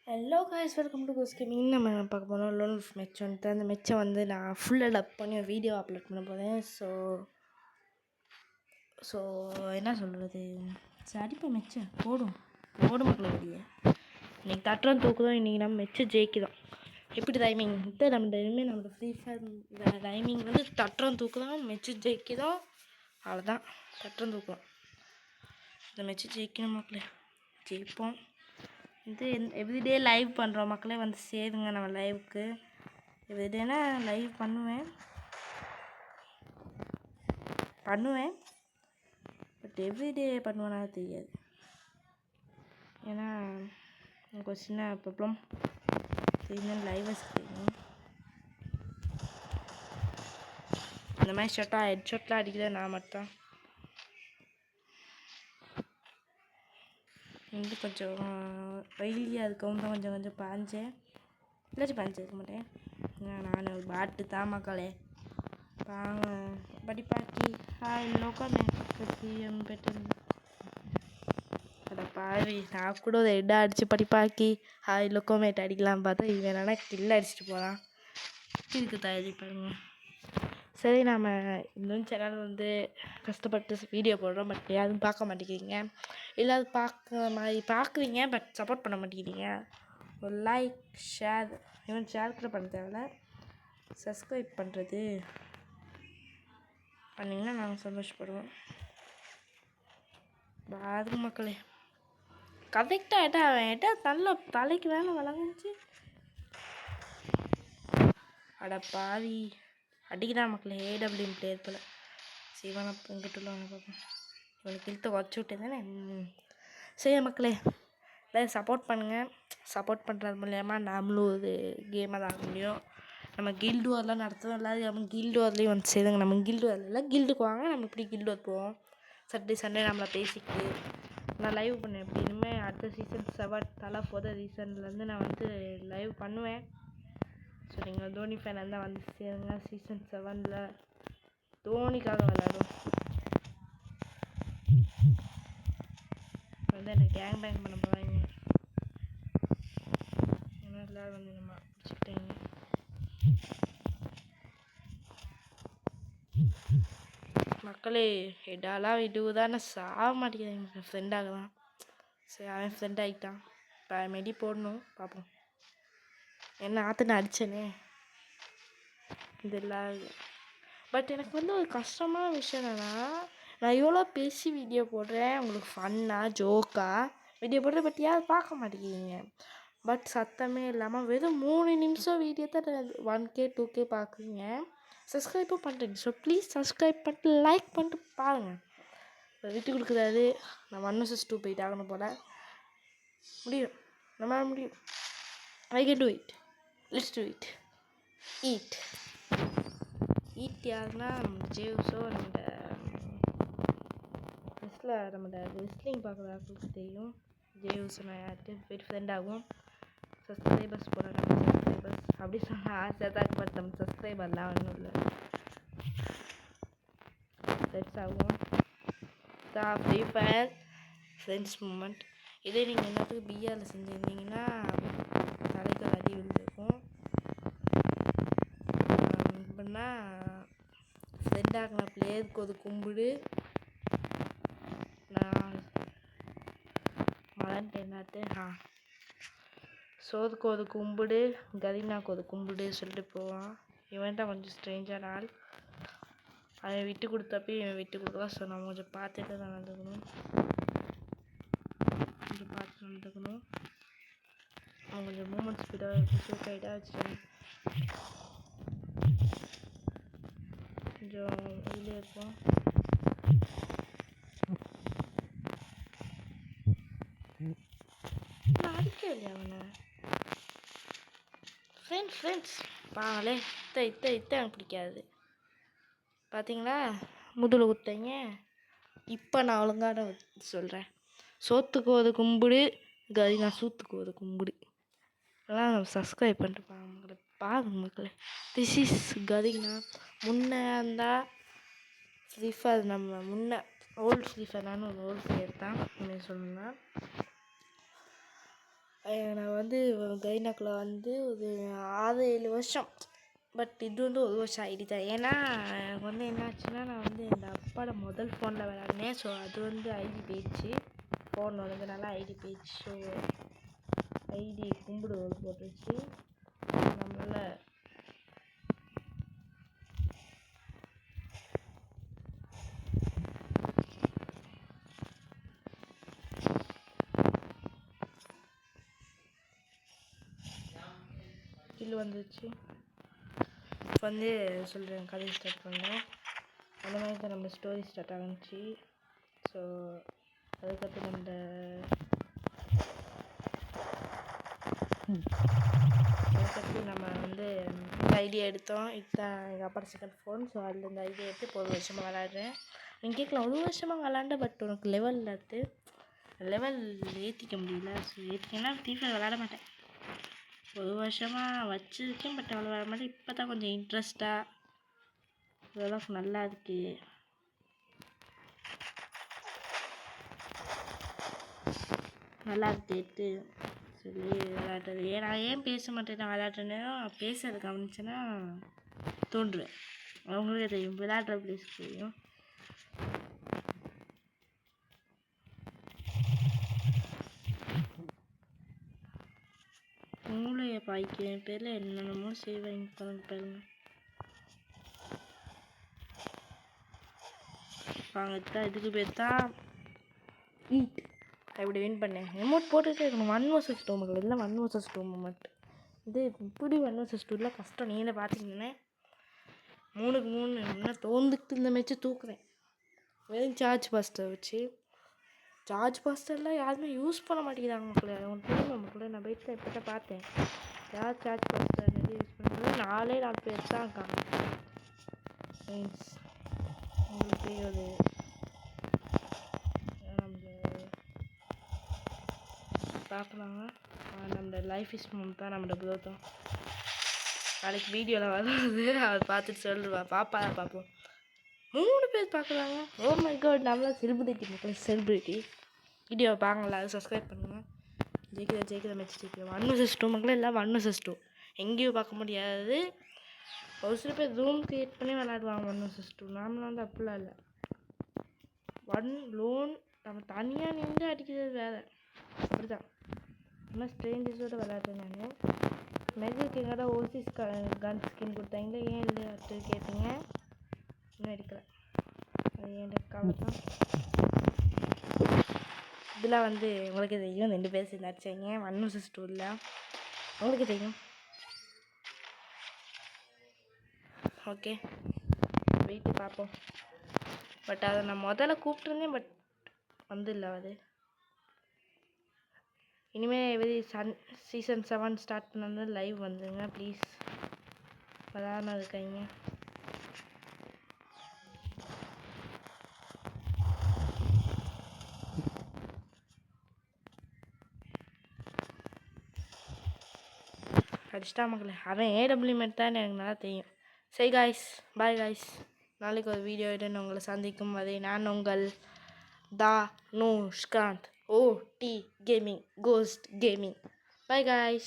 Hello guys, welcome to கோஸ் gaming. நம்ம பார்க்க போனோம் லோன் மெச் வந்துட்டு அந்த மெச்சை வந்து நான் ஃபுல்லாக டப் பண்ணி ஒரு வீடியோ அப்லோட் பண்ண போகிறேன். ஸோ என்ன சொல்கிறது, சரிப்பா மெச்சை போடும் மக்கள் வெளியே. இன்றைக்கி தட்டுறோம் தூக்குறோம், இன்றைக்கி நம்ம மெச்சை ஜெயிக்குதோம். எப்படி டைமிங் இது நம்ம இனிமேல் நம்மளோட ஃப்ரீ ஃபயர் டைமிங் வந்து தட்டுறோம் தூக்குறோம் மெச்சை ஜெயிக்குதோம். அவ்வளோதான், தட்டுறோம் தூக்குறோம். இந்த மெச்சை ஜெயிக்கணும் மக்களே, ஜெயிப்போம். இது எவ்ரிடே லைவ் பண்ணுறோம் மக்களே, வந்து சேருங்க நம்ம லைவுக்கு. எவ்ரிடேனா லைவ் பண்ணுவேன் பட் எவ்ரிடே பண்ணுவேன்னா தெரியாது. ஏன்னா எனக்கு ஒரு சின்ன ப்ராப்ளம் தெரியும், லைவ் தெரியும். இந்த மாதிரி ஹெட் ஷாட்லாம் அடிக்கிறேன் நான் மட்டும். வந்து கொஞ்சம் வெயிலியாக இருக்கவும் தான் கொஞ்சம் பாஞ்சேன். இல்லாச்சும் பாஞ்சிருக்க மாட்டேன். நான் ஒரு பாட்டு தான் மக்களே. வாங்க படிப்பாக்கி லோக்கல் பெற்று அதை பாவி நான் கூட ஒரு ஹெட்டாக அடித்து படிப்பாக்கி லொக்கோமேட் அடிக்கலாம் பார்த்தா இவன் என்னன்னா கில்ல அடிச்சுட்டு போகிறான். இதுக்கு தயாரி பாருங்க. சரி, நாம் இன்னும் சேனல் வந்து கஷ்டப்பட்டு வீடியோ போடுறோம், பட் யாரும் பார்க்க மாட்டேங்கிறீங்க. இல்லை அது பார்க்குறீங்க பட் சப்போர்ட் பண்ண மாட்டேங்கிறீங்க. ஒரு லைக் ஷேர், இவன் ஷேர் கூட பண்ண தேவையில்ல, சப்ஸ்கிரைப் பண்ணுறது பண்ணிங்கன்னா நாங்கள் சந்தோஷப்படுவோம். பாருங்க மக்களே, கரெக்டாக ஏட்டா நல்ல தலைக்கு வேலை வழங்குச்சு. அட பாவி அடிக்கிறான் மக்களே, ஏடபிள்யூஎம் பிளேயர் போல். சிவனை இங்கிட்டுள்ள பார்ப்போம், இவனுக்கு இழுத்து வச்சு விட்டு தானே. சரி மக்களே, எல்லோரும் சப்போர்ட் பண்ணுங்கள். சப்போர்ட் பண்ணுறது மூலயமா நாமளும் ஒரு கேமை தான் ஆக முடியும். நம்ம கில்டு வார்லாம் நடத்துவோம், எல்லோரும் நம்ம கில்டு வார்லேயும் வந்து சேருங்க. நம்ம கில்டு வாரில் கில்டுக்கு வாங்க, நம்ம இப்படி கில்டு வார் போவோம். சண்டே நம்மளை பேசிக்கிட்டு நான் லைவ் பண்ணேன். எப்படி இனிமேல் அடுத்த சீசன் 7 தலை போத சீசன்லேருந்து நான் வந்து லைவ் பண்ணுவேன். ஸோ நீங்கள் தோனி ஃபேனாக இருந்தால் வந்து சேருங்க. சீசன் 7 தோனிக்காக விளையாடும். வந்து என்னை கேங் பேங் பண்ண போகிறாங்க. ஏன்னா எல்லோரும் வந்து நம்ம பிடிச்சிக்கிட்டாங்க. மக்களே, ஹெட்டாலாம் விடுவதானே சாக மாட்டேங்கிறாங்க. என் ஃப்ரெண்டாக தான். சரி, அவன் ஃப்ரெண்ட் ஆகிட்டான். இப்போ மெடி போடணும், பார்ப்போம். என்ன ஆற்றுன்னு அடித்தேனே இதெல்லாம். பட் எனக்கு வந்து ஒரு கஷ்டமான விஷயம் என்னென்னா, நான் எவ்வளோ பேசி வீடியோ போடுறேன், உங்களுக்கு ஃபன்னாக ஜோக்காக வீடியோ போடுறேன், பட் யாரும் பார்க்க மாட்டேங்கிறீங்க. பட் சத்தமே இல்லாமல் வெறும் 3 நிமிஷம் வீடியோ தான் 1K 2K பார்க்குறீங்க, சப்ஸ்கிரைப்பும் பண்ணுறீங்க. ஸோ ப்ளீஸ் சப்ஸ்கிரைப் பண்ணிட்டு லைக் பண்ணிட்டு பாருங்கள். விட்டு கொடுக்குறாரு. நான் 1 vs 2 போயிட்டு ஆகணும் போல். முடியும், நம்மளால் முடியும். I can do it, let's do it. Eat யாருன்னா ஜேவ்ஸோ, நம்ம நம்மளோட ரெஸ்லிங் பார்க்குறவங்களுக்கு தெரியும். ஜேவ்ஸ் நான் யார்கிட்ட போய்ட்டு ஃப்ரெண்ட் ஆகும். சப்ஸ்கிரைபர்ஸ் போகிறாங்க, நம்ம சப்ஸ்கிரைபர்ஸ் அப்படி சொன்னால் ஆசை தான். பட் நம்ம சப்ஸ்கிரைபர்லாம் ஒன்றும் இல்லை, ஃப்ரெண்ட்ஸ் ஆகும். Free fire friends moment. இதே நீங்கள் எல்லாத்துக்கும் பிஆரில் செஞ்சுருந்தீங்கன்னா தலைக்கு அடி விழுந்திருக்கும். எப்படின்னா ஃப்ரெண்டாக நான் பிளேயருக்கு ஒரு கும்பிடு, நான் மலன் டென்னாட்டு சோதுக்கு ஒரு கும்பிடு, கரீனாக்கு ஒரு கும்பிடு சொல்லிட்டு போவான். இவன் தான் கொஞ்சம் ஸ்ட்ரேஞ்சான ஆள். அவன் விட்டு கொடுத்தப்ப இவன் விட்டு கொடுக்கலாம். ஸோ நம்ம கொஞ்சம் பார்த்துட்டு தான் நடந்துக்கணும், அவன் கொஞ்சம் மூமெண்ட் ஸ்பீடாக கைடாக வச்சுட்டேன். கொஞ்சம் வெளியே இருக்கும். அடிக்க இல்லையா அவனை? ஃப்ரெண்ட்ஸ் பாங்களே, இத்த எனக்கு பிடிக்காது. பார்த்தீங்களா, முதுகில் குத்தீங்க. இப்போ நான் ஒழுங்கான சொல்கிறேன். சோத்துக்கு ஒரு கும்பிடு, கரீனா சூத்துக்கு ஒரு கும்பிடு. அதெல்லாம் நம்ம சப்ஸ்கிரைப் பண்ணிட்டு பாருங்க மக்களே. This is Kareena. முன்னே இருந்தால் ஃப்ரீ ஃபயர், நம்ம முன்னே ஓல்டு ஃப்ரீ ஃபயர்னானு ஒரு ஓல்டு பிளேயர் தான் சொல்லணும்னா. நான் வந்து கைனக்கில் வந்து ஒரு 6-7 வருஷம். பட் இது வந்து 1 வருஷம் ஐடி தான். ஏன்னா எனக்கு வந்து என்னாச்சுன்னா, நான் வந்து எங்கள் அப்பாவோட முதல் ஃபோனில் விளாட்னேன். ஸோ அது வந்து ஐடி போயிடுச்சு. ஃபோன் வந்ததுனால ஐடி போயிடுச்சு. ஸோ ஐடி கும்பிடு போட்டுருச்சு. நம்மளால் கில் வந்துச்சு. இப்போ வந்து சொல்கிறேன், கதை ஸ்டார்ட் பண்ணேன். அந்த மாதிரி தான் நம்ம ஸ்டோரி ஸ்டார்ட் ஆகிச்சு. ஸோ அதுக்கப்புறம் நம்ம வந்து இந்த ஐடியா எடுத்தோம். இதுதான் எங்கள் அப்பா செகண்ட் ஃபோன். ஸோ அதில் இந்த ஐடியா எடுத்து இப்போ 1 வருஷமாக விளாட்றேன். நீங்கள் கேட்கலாம், 1 வருஷமாக விளாண்டேன், பட் உனக்கு லெவல் ஏற்றிக்க முடியல. ஸோ ஏற்றிக்கன்னா ஃப்ரீ விளாட மாட்டேன். 1 வருஷமாக வச்சுருக்கேன், பட் அவ்வளோ விளாட மாட்டேன். இப்போ தான் கொஞ்சம் இன்ட்ரெஸ்ட்டாக இதெல்லாம் நல்லா இருக்குது. நல்லா இருக்குட்டு சொல்லி விளையாடுறது. நான் ஏன் பேச மாட்டேன், நான் விளையாடுறேன்னா பேசுறது கவனிச்சேன்னா தோன்றுவேன். அவங்களுக்கே தெரியும், விளையாடுற பிளேஸ் தெரியும். மூளையை பாய்க்க என் பேரில் என்னென்னமோ செய்வாங்க பாருங்க. வாங்கத்தான் இதுக்கு பேர் தான் ஈட். அப்படி வின் பண்ணேன். எமௌண்ட் போட்டுகிட்டே இருக்கணும். 1 vs 2 மக்கள். இதெல்லாம் 1 vs 2 மூமெண்ட். இது இப்படி 1 vs 2 கஷ்டம். நீங்கள் பார்த்தீங்கன்னா 3க்கு 3 இன்னும் தோந்துக்கிட்டு இந்த மேட்ச்சு தூக்குறேன். வெறும் சார்ஜ் பாஸ்டர் வச்சு. சார்ஜ் பாஸ்டர்லாம் யாருமே யூஸ் பண்ண மாட்டேங்கிறாங்க மக்களே. அவங்க தெரியுமா மக்களே, நான் போயிட்டு இப்போ தான் பார்த்தேன். யார் சார்ஜ் பாஸ்டர் யூஸ் பண்ணுறது? 4 பேர் தான் இருக்காங்க. மீன்ஸ் உங்களுக்கு தெரியாது. பார்க்கலாங்க. நம்மளோட லைஃப் இஸ் மூமெண்ட் தான் நம்மளோட க்ரோத் தான். நாளைக்கு வீடியோவில் வருது, அவர் பார்த்துட்டு சொல்லுவா. பாப்பா தான் பார்ப்போம். 3 பேர் பார்க்குறாங்க. ஓ மை காட், நம்மளா செலிபிரிட்டி மக்கள், செலிபிரிட்டி. வீடியோவை பார்க்கலாம், அதை சப்ஸ்கிரைப் பண்ணுங்கள். ஜெயிக்கிற மேட்ச் ஜெயிக்கிறோம். 1 vs 2 மக்கள், எல்லாம் 1 vs 2 எங்கேயும் பார்க்க முடியாது. ஒரு சில பேர் ரூம் கிரியேட் பண்ணி விளாடுவாங்க 1 vs 2. நாமளாம் வந்து அப்படிலாம் இல்லை. 1 லோன் நம்ம தனியாக நின்று அடிக்கிறது வேறு. அப்படி தான் நம்ம ஸ்ட்ரேஞ்சர்ஸோடு விளையாடுறேன். நான் மெகுக்கு எங்கடா ஓசிஸ் கன் ஸ்கின் கொடுத்தாங்களே, ஏன் இல்லை அடுத்து கேட்டீங்க. இன்னும் எடுக்கலை. அது ஏன் கவலை தான். இதெல்லாம் வந்து உங்களுக்கு தெரியும். 2 பேர் சேர்ந்து அடிச்சாங்க 1 vs 2 இல்லை, உங்களுக்கு தெரியும். ஓகே, வெயிட்டு பார்ப்போம். பட் அதை நான் முதல்ல கூப்பிட்ருந்தேன், பட் வந்து இல்லை. அது இனிமேல் சீசன் 7 ஸ்டார்ட் பண்ணது லைவ் வந்துங்க ப்ளீஸ். வராமல் இருக்காங்க. அடிச்சிட்டா மக்களே. அவன் ஏடபிள்யூமெண்ட் தான் எனக்கு நல்லா தெரியும். சரி காய்ஸ், பாய் காய்ஸ். நாளைக்கு ஒரு வீடியோ எடுன்னு உங்களை சந்திக்கும் வரை நான் உங்கள் Thanushkanth OT gaming ghost gaming. Bye guys.